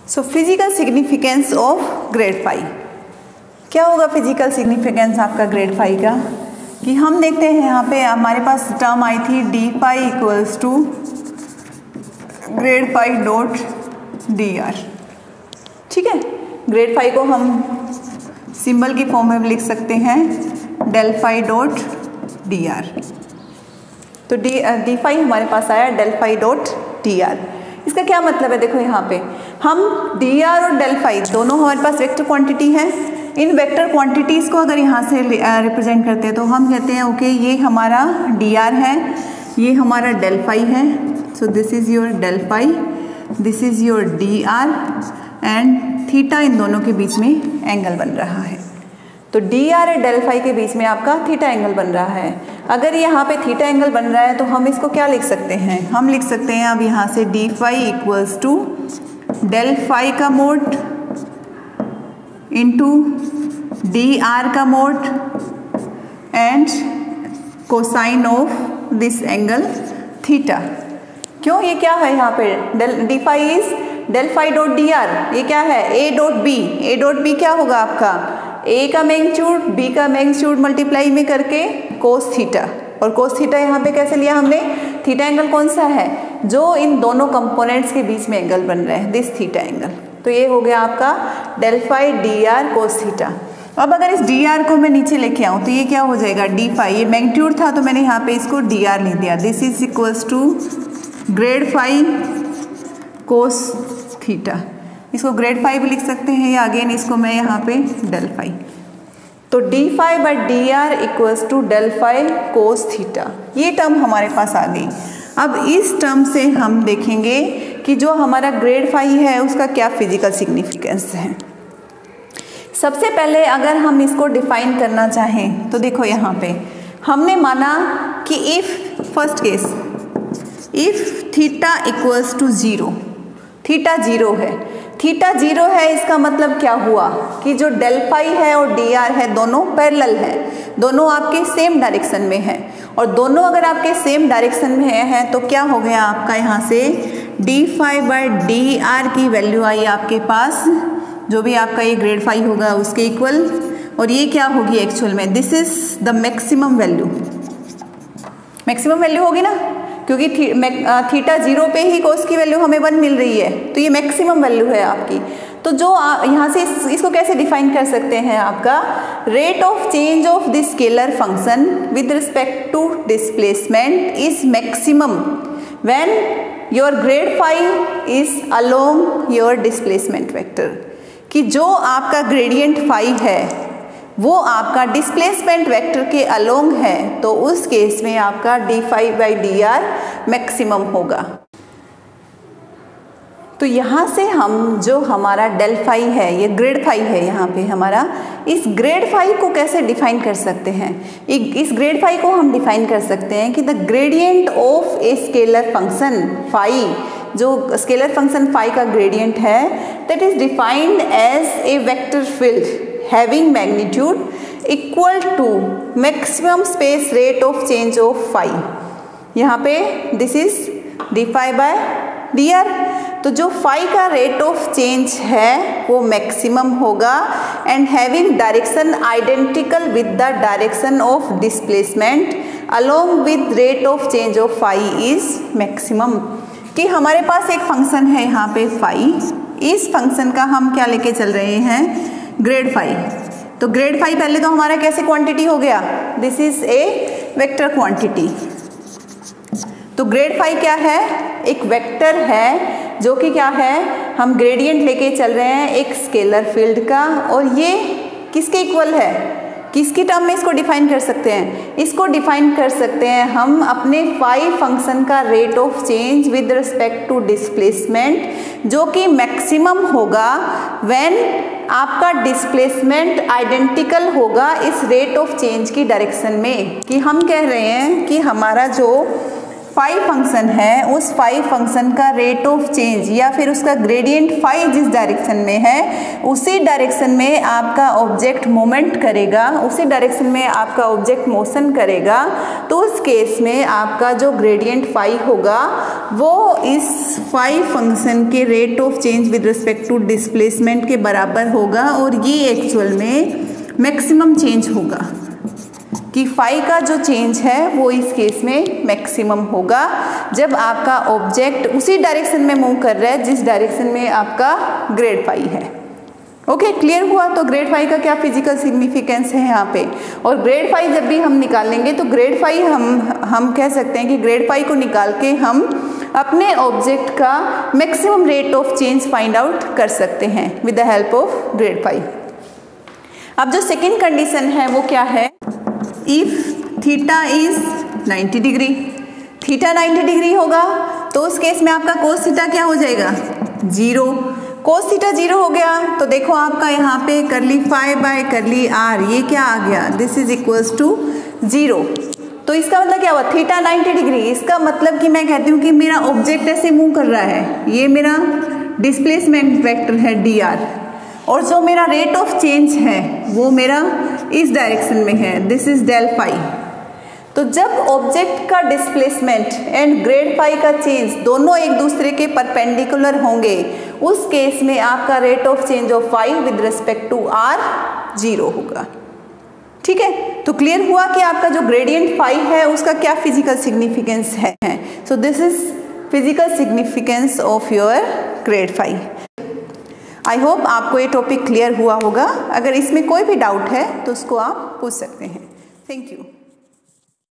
So physical significance of grad phi, क्या होगा physical significance आपका ग्रेड फाई का, कि हम देखते हैं यहाँ पे हमारे पास टर्म आई थी d phi equals to grad phi dot d r. ठीक है, ग्रेड फाई को हम सिंबल की फॉर्म में भी लिख सकते हैं del phi dot d r. तो डी फाई हमारे पास आया del phi dot d r. इसका क्या मतलब है, देखो यहाँ पे हम डी आर और डेल फाई दोनों हमारे पास वेक्टर क्वांटिटी है। इन वेक्टर क्वांटिटीज़ को अगर यहाँ से रिप्रेजेंट करते हैं तो हम कहते हैं ओके ये हमारा डी आर है, ये हमारा डेल फाई है। So this is your del phi, this is your D R and theta इन दोनों के बीच में एंगल बन रहा है। तो डी आर और डेल फाई के बीच में आपका थीटा एंगल बन रहा है। अगर यहाँ पे थीटा एंगल बन रहा है तो हम इसको क्या लिख सकते हैं, हम लिख सकते हैं अब यहाँ से d phi equals to del phi का मोड इंटू डी आर का mod and cosine of this angle theta. क्यों, ये क्या है यहाँ पे d phi is del phi dot d r, ये क्या है a dot b. A dot b क्या होगा आपका, ए का मैग्नीट्यूड बी का मैग्नीट्यूड मल्टीप्लाई में करके कोस थीटा। और कोस थीटा यहाँ पे कैसे लिया हमने, थीटा एंगल कौन सा है जो इन दोनों कंपोनेंट्स के बीच में एंगल बन रहा है, दिस थीटा एंगल। तो ये हो गया आपका del phi d r cos theta. अब अगर इस डी आर को मैं नीचे लेके आऊँ तो ये क्या हो जाएगा डी फाई, ये मैग्नीट्यूड था तो मैंने यहाँ पे इसको डी आर लिख दिया। This is equals to grad phi cos theta. इसको ग्रेड फाई भी लिख सकते हैं या अगेन इसको मैं यहाँ पे डेल फाई। तो d phi by d r equals to del phi cos theta, ये टर्म हमारे पास आ गई। अब इस टर्म से हम देखेंगे कि जो हमारा ग्रेड फाई है उसका क्या फिजिकल सिग्निफिकेंस है। सबसे पहले अगर हम इसको डिफाइन करना चाहें तो देखो यहाँ पे हमने माना कि if first case if theta equals to zero, theta zero है, थीटा ज़ीरो है इसका मतलब क्या हुआ कि जो डेल फाई है और डी आर है दोनों पैरेलल है, दोनों आपके सेम डायरेक्शन में है। और दोनों अगर आपके सेम डायरेक्शन में हैं तो क्या हो गया आपका यहाँ से d phi by d r की वैल्यू आई आपके पास, जो भी आपका ये ग्रेड फाई होगा उसके इक्वल। और ये क्या होगी एक्चुअल में, this is the maximum value, maximum value होगी ना, क्योंकि थीटा जीरो पे ही कोस की वैल्यू हमें 1 मिल रही है, तो ये मैक्सिमम वैल्यू है आपकी। तो जो यहाँ से इसको कैसे डिफाइन कर सकते हैं, आपका rate of change of this scalar function with respect to displacement is maximum when your grad phi is along your displacement vector, कि जो आपका ग्रेडियंट फाई है वो आपका डिस्प्लेसमेंट वेक्टर के अलोंग है, तो उस केस में आपका d phi by d r maximum होगा। तो यहाँ से हम जो हमारा डेल फाई है, ये ग्रेड फाई है यहाँ पे हमारा, इस ग्रेड फाई को कैसे डिफाइन कर सकते हैं, इस ग्रेड फाई को हम डिफाइन कर सकते हैं कि the gradient of a scalar function phi, जो स्केलर फंक्शन फाई का ग्रेडियंट है that is defined as a vector field having magnitude equal to maximum space rate of change of phi। यहाँ पे this is d phi by dr, तो जो phi का rate of change है वो maximum होगा and having direction identical with the direction of displacement along with rate of change of phi is maximum. कि हमारे पास एक फंक्शन है यहाँ पे phi, इस फंक्शन का हम क्या लेके चल रहे हैं ग्रेड फाई। तो ग्रेड फाई पहले तो हमारा कैसे क्वांटिटी हो गया, this is a vector quantity. तो ग्रेड फाई क्या है, एक वेक्टर है जो कि क्या है, हम ग्रेडियंट लेके चल रहे हैं एक स्केलर फील्ड का, और ये किसके इक्वल है, किसकी टर्म में इसको डिफाइन कर सकते हैं, इसको डिफाइन कर सकते हैं हम अपने फाई फंक्शन का rate of change with respect to displacement, जो कि मैक्सिमम होगा व्हेन आपका डिस्प्लेसमेंट आइडेंटिकल होगा इस रेट ऑफ चेंज की डायरेक्शन में। कि हम कह रहे हैं कि हमारा जो फाई फंक्शन है उस फाई फंक्शन का रेट ऑफ चेंज या फिर उसका ग्रेडियंट फाई जिस डायरेक्शन में है उसी डायरेक्शन में आपका ऑब्जेक्ट मोमेंट करेगा, उसी डायरेक्शन में आपका ऑब्जेक्ट मोशन करेगा, तो उस केस में आपका जो ग्रेडियंट फाई होगा वो इस फाई फंक्शन के rate of change with respect to displacement के बराबर होगा और ये एक्चुअल में मैक्सिमम चेंज होगा कि फाई का जो चेंज है वो इस केस में मैक्सिमम होगा जब आपका ऑब्जेक्ट उसी डायरेक्शन में मूव कर रहा है जिस डायरेक्शन में आपका ग्रेड फाई है। ओके, क्लियर हुआ? तो ग्रेड फाई का क्या फिजिकल सिग्निफिकेंस है यहाँ पे, और ग्रेड फाई जब भी हम निकालेंगे तो ग्रेड फाई हम कह सकते हैं कि ग्रेड फाई को निकाल के हम अपने ऑब्जेक्ट का maximum rate of change find out कर सकते हैं with the help of grad phi. अब जो सेकेंड कंडीशन है वो क्या है, if theta is 90 degree, theta 90 degree होगा तो उस केस में आपका कोस थीटा क्या हो जाएगा, 0। कोस थीटा 0 हो गया तो देखो आपका यहाँ पे करली फाई बाय करली आर ये क्या आ गया, दिस इज इक्वल्स टू 0। तो इसका मतलब क्या हुआ, थीटा 90 डिग्री, इसका मतलब कि मैं कहती हूँ कि मेरा ऑब्जेक्ट ऐसे मूव कर रहा है, ये मेरा डिस्प्लेसमेंट वेक्टर है dr, और जो मेरा रेट ऑफ चेंज है वो मेरा इस डायरेक्शन में है, दिस इज डेल फाई। तो जब ऑब्जेक्ट का डिस्प्लेसमेंट एंड ग्रेड फाई का चेंज दोनों एक दूसरे के परपेंडिकुलर होंगे उस केस में आपका rate of change of phi with respect to r 0 होगा। ठीक है, तो क्लियर हुआ कि आपका जो ग्रेडियंट फाई है उसका क्या फिजिकल सिग्निफिकेंस है। So this is physical significance of your grad phi. I hope आपको ये टॉपिक क्लियर हुआ होगा। अगर इसमें कोई भी डाउट है तो उसको आप पूछ सकते हैं। Thank you.